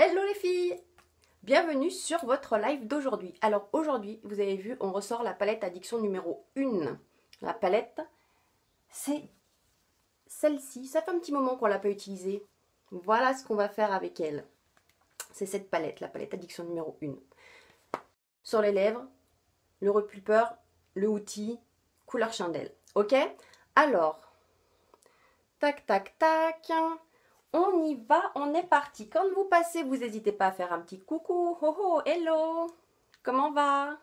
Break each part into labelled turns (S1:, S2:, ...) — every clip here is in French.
S1: Hello les filles! Bienvenue sur votre live d'aujourd'hui. Alors aujourd'hui, vous avez vu, on ressort la palette Addiction numéro 1. La palette, c'est celle-ci. Ça fait un petit moment qu'on ne l'a pas utilisée. Voilà ce qu'on va faire avec elle. C'est cette palette, la palette Addiction numéro 1. Sur les lèvres, le repulpeur, le outil, couleur chandelle. Ok? Alors, tac, tac, tac. On y va, on est parti. Quand vous passez, vous n'hésitez pas à faire un petit coucou. Oh oh, hello. Comment va?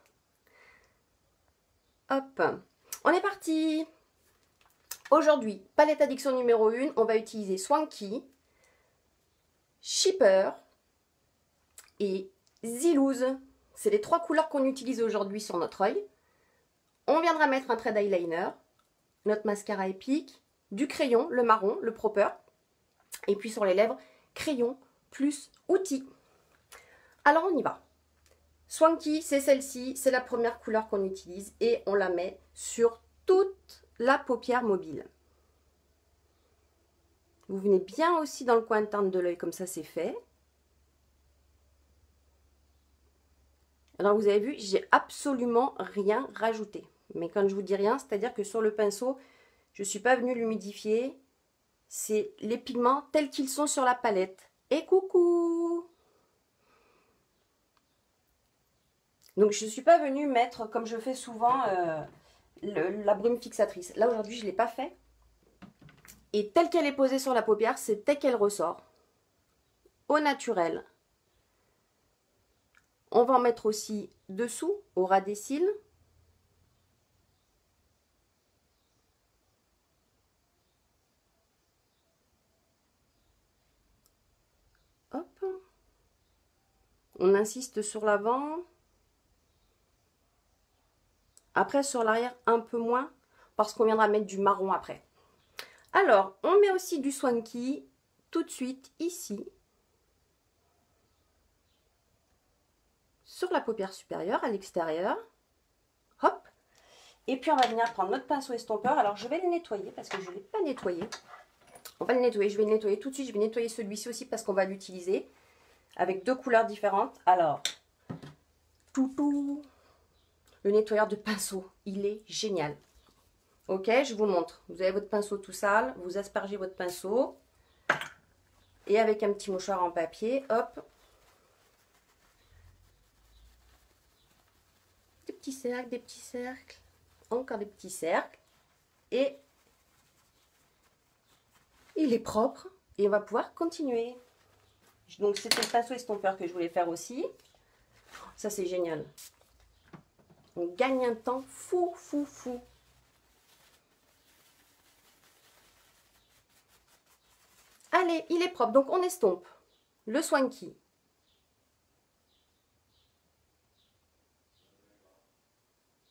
S1: Hop, on est parti. Aujourd'hui, palette Addiction numéro 1, on va utiliser Swanky, Shipper et Zilouse. C'est les trois couleurs qu'on utilise aujourd'hui sur notre œil. On viendra mettre un trait d'eyeliner, notre mascara épique, du crayon, le marron, le proper. Et puis sur les lèvres, crayon plus outil. Alors on y va. Swanky, c'est celle-ci, c'est la première couleur qu'on utilise et on la met sur toute la paupière mobile. Vous venez bien aussi dans le coin interne de l'œil, comme ça c'est fait. Alors vous avez vu, j'ai absolument rien rajouté. Mais quand je vous dis rien, c'est-à-dire que sur le pinceau, je ne suis pas venue l'humidifier. C'est les pigments tels qu'ils sont sur la palette. Et coucou! Donc je ne suis pas venue mettre, comme je fais souvent, la brume fixatrice. Là aujourd'hui je ne l'ai pas fait. Et telle qu'elle est posée sur la paupière, c'est telle qu'elle ressort. Au naturel. On va en mettre aussi dessous, au ras des cils. Hop. On insiste sur l'avant. Après, sur l'arrière, un peu moins, parce qu'on viendra mettre du marron après. Alors, on met aussi du Swanky tout de suite ici. Sur la paupière supérieure, à l'extérieur. Hop. Et puis, on va venir prendre notre pinceau estompeur. Alors, je vais le nettoyer parce que je ne l'ai pas nettoyé. On va le nettoyer. Je vais le nettoyer tout de suite. Je vais nettoyer celui-ci aussi parce qu'on va l'utiliser avec deux couleurs différentes. Alors, toutou. Le nettoyeur de pinceau, il est génial. Ok, je vous montre. Vous avez votre pinceau tout sale, vous aspergez votre pinceau. Et avec un petit mouchoir en papier, hop. Des petits cercles, encore des petits cercles. Et il est propre. Et on va pouvoir continuer. Donc c'était le pinceau estompeur que je voulais faire aussi. Ça c'est génial. On gagne un temps fou, fou, fou. Allez, il est propre. Donc, on estompe le Swanky.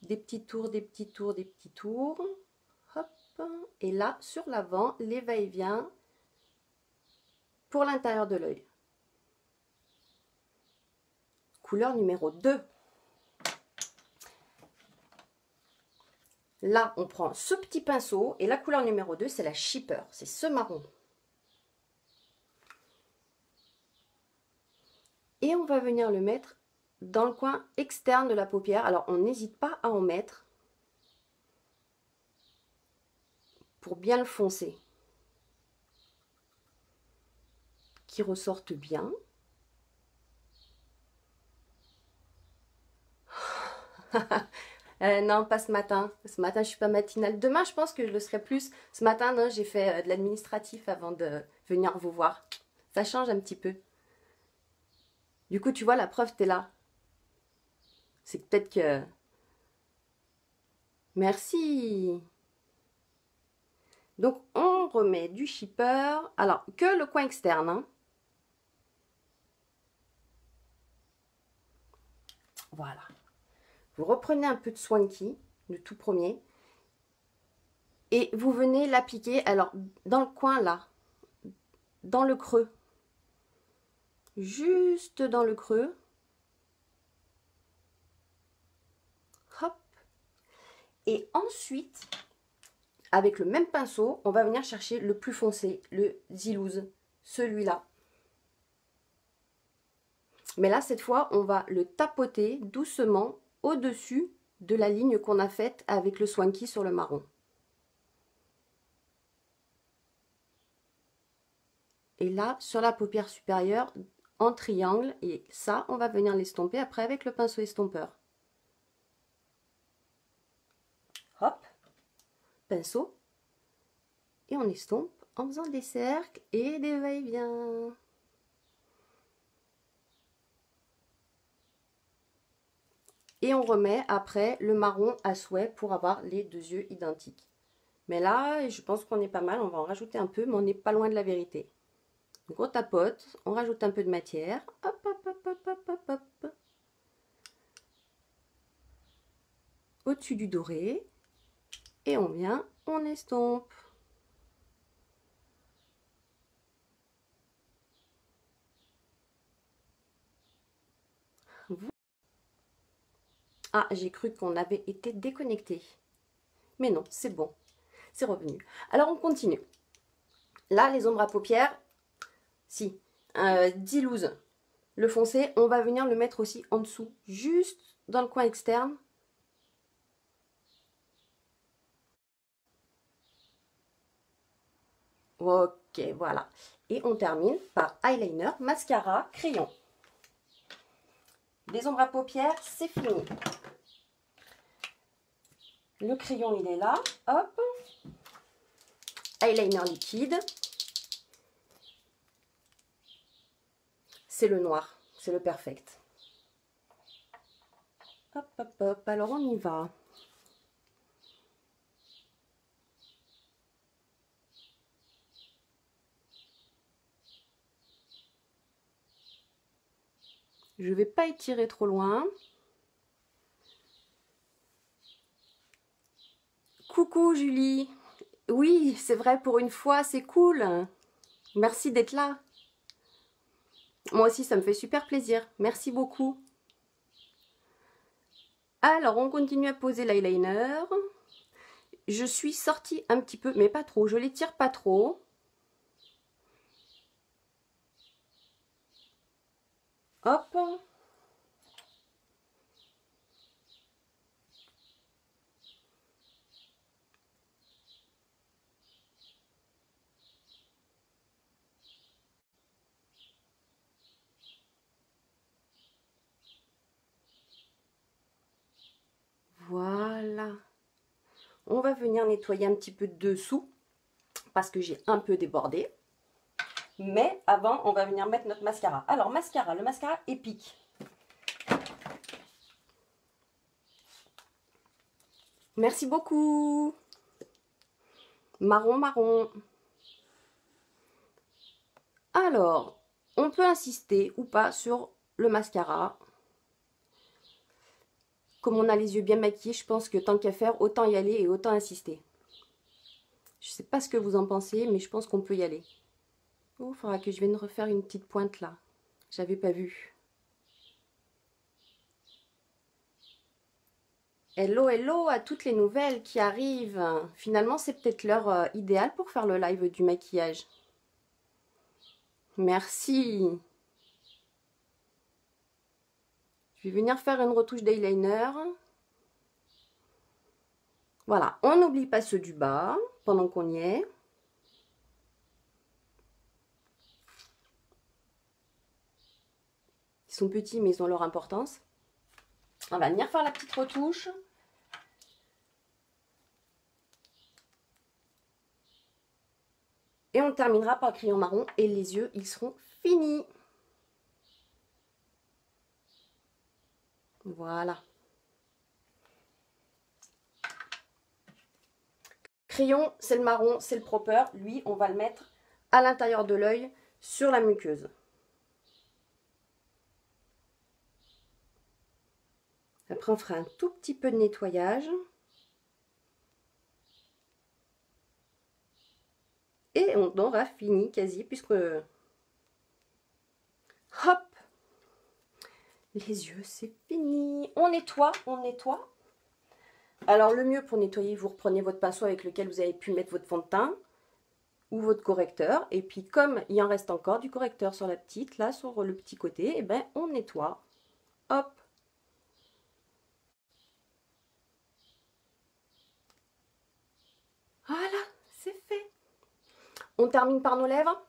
S1: Des petits tours, des petits tours, des petits tours. Hop. Et là, sur l'avant, les va-et-vient pour l'intérieur de l'œil. Couleur numéro 2. Là, on prend ce petit pinceau et la couleur numéro 2, c'est la Shipper. C'est ce marron. Et on va venir le mettre dans le coin externe de la paupière. Alors, on n'hésite pas à en mettre pour bien le foncer. Qui ressorte bien. Non, pas ce matin. Ce matin, je ne suis pas matinale. Demain, je pense que je le serai plus. Ce matin, j'ai fait de l'administratif avant de venir vous voir. Ça change un petit peu. Du coup, tu vois, la preuve, t'es là. C'est peut-être que... Merci. Donc, on remet du Shipper. Alors, que le coin externe. Hein. Voilà. Vous reprenez un peu de Swanky, le tout premier. Et vous venez l'appliquer, alors, dans le coin là. Dans le creux. Juste dans le creux. Hop. Et ensuite, avec le même pinceau, on va venir chercher le plus foncé, le Zilouse. Celui-là. Mais là, cette fois, on va le tapoter doucement au-dessus de la ligne qu'on a faite avec le Swanky sur le marron. Et là, sur la paupière supérieure, en triangle, et ça, on va venir l'estomper après avec le pinceau estompeur. Hop, pinceau, et on estompe en faisant des cercles et des va-et-vient. Et on remet après le marron à souhait pour avoir les deux yeux identiques. Mais là, je pense qu'on est pas mal, on va en rajouter un peu, mais on n'est pas loin de la vérité. Donc on tapote, on rajoute un peu de matière, hop, hop, hop, hop, hop, hop, hop. Au-dessus du doré, et on vient, on estompe. Ah, j'ai cru qu'on avait été déconnecté. Mais non, c'est bon, c'est revenu. Alors on continue. Là, les ombres à paupières, si, 10 loose. Le foncé, on va venir le mettre aussi en dessous, juste dans le coin externe. Ok, voilà. Et on termine par eyeliner, mascara, crayon. Les ombres à paupières, c'est fini. Le crayon, il est là. Hop. Eyeliner liquide. C'est le noir, c'est le perfect. Hop, hop, hop. Alors, on y va. Je ne vais pas étirer trop loin. Coucou Julie. Oui, c'est vrai, pour une fois, c'est cool. Merci d'être là. Moi aussi, ça me fait super plaisir. Merci beaucoup. Alors, on continue à poser l'eyeliner. Je suis sortie un petit peu, mais pas trop. Je l'étire pas trop. Hop. Voilà. On va venir nettoyer un petit peu dessous parce que j'ai un peu débordé. Mais avant, on va venir mettre notre mascara. Alors, mascara, le mascara épique. Merci beaucoup. Marron, marron. Alors, on peut insister ou pas sur le mascara. Comme on a les yeux bien maquillés, je pense que tant qu'à faire, autant y aller et autant insister. Je ne sais pas ce que vous en pensez, mais je pense qu'on peut y aller. Oh, il faudra que je vienne refaire une petite pointe là. J'avais pas vu. Hello, hello à toutes les nouvelles qui arrivent. Finalement, c'est peut-être l'heure idéale pour faire le live du maquillage. Merci. Je vais venir faire une retouche d'eyeliner. Voilà, on n'oublie pas ceux du bas pendant qu'on y est. Ils sont petits, mais ils ont leur importance. On va venir faire la petite retouche. Et on terminera par le crayon marron et les yeux, ils seront finis. Voilà. Crayon, c'est le marron, c'est le proper. Lui, on va le mettre à l'intérieur de l'œil sur la muqueuse. Après, on fera un tout petit peu de nettoyage. Et on aura fini quasi, puisque... Hop! Les yeux, c'est fini. On nettoie, on nettoie. Alors, le mieux pour nettoyer, vous reprenez votre pinceau avec lequel vous avez pu mettre votre fond de teint. ou votre correcteur. Et puis comme il en reste encore du correcteur sur la petite, là sur le petit côté, et ben on nettoie. Hop. Voilà, c'est fait. On termine par nos lèvres.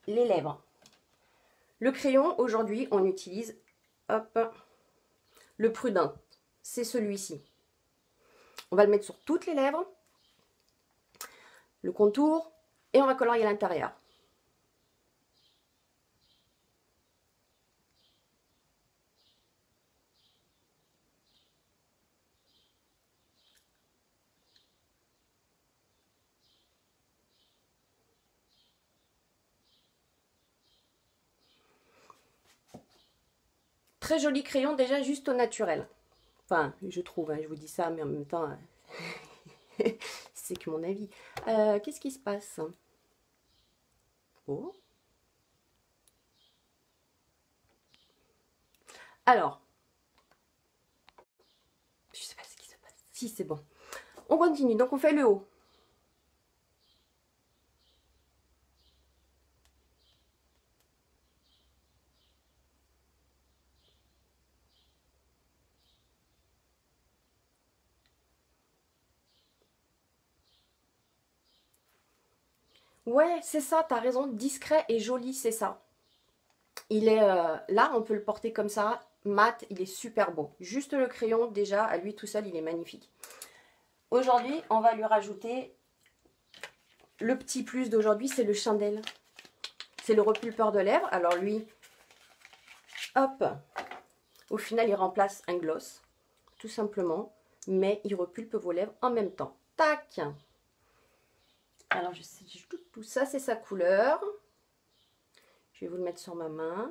S1: Les lèvres. Le crayon, aujourd'hui, on utilise, hop, le Prud'homme. C'est celui-ci. On va le mettre sur toutes les lèvres, le contour, et on va colorier l'intérieur. Très joli crayon, déjà juste au naturel. Enfin, je trouve, hein, je vous dis ça, mais en même temps, c'est que mon avis. Qu'est-ce qui se passe? Oh. Alors, je sais pas ce qui se passe. Si, c'est bon. On continue, donc on fait le haut. Ouais, c'est ça, t'as raison, discret et joli, c'est ça. Il est là, on peut le porter comme ça, mat, il est super beau. Juste le crayon, déjà, à lui tout seul, il est magnifique. Aujourd'hui, on va lui rajouter le petit plus d'aujourd'hui, c'est le chandelle. C'est le repulpeur de lèvres. Alors lui, hop, au final, il remplace un gloss, tout simplement, mais il repulpe vos lèvres en même temps. Tac! Alors, je sais, tout ça, c'est sa couleur. Je vais vous le mettre sur ma main.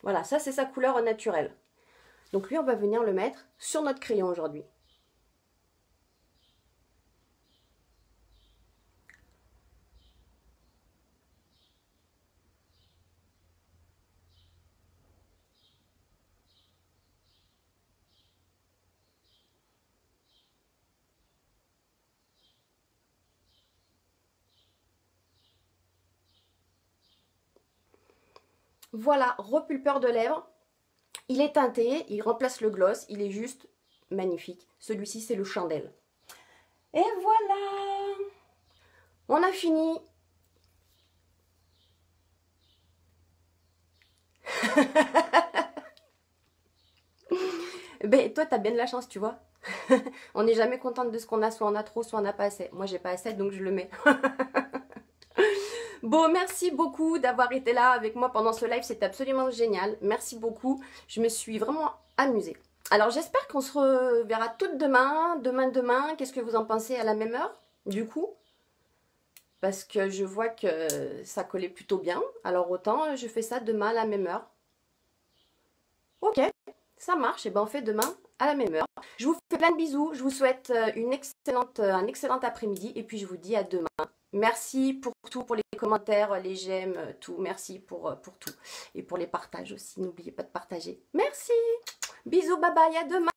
S1: Voilà, ça, c'est sa couleur naturelle. Donc, lui, on va venir le mettre sur notre crayon aujourd'hui. Voilà, repulpeur de lèvres. Il est teinté, il remplace le gloss, il est juste magnifique. Celui-ci, c'est le chandelle. Et voilà! On a fini. Ben, toi, t'as bien de la chance, tu vois. On n'est jamais contente de ce qu'on a, soit on a trop, soit on n'a pas assez. Moi, j'ai pas assez, donc je le mets. Bon, merci beaucoup d'avoir été là avec moi pendant ce live, c'était absolument génial. Merci beaucoup, je me suis vraiment amusée. Alors, j'espère qu'on se reverra toutes demain, demain. Qu'est-ce que vous en pensez à la même heure, du coup? Parce que je vois que ça collait plutôt bien. Alors, autant je fais ça demain à la même heure. Ok, ça marche. Et ben, on fait demain à la même heure. Je vous fais plein de bisous. Je vous souhaite un excellent après-midi. Et puis, je vous dis à demain. Merci pour tout, pour les commentaires, les j'aime, tout. Merci pour tout. Et pour les partages aussi. N'oubliez pas de partager. Merci. Bisous, bye bye. À demain.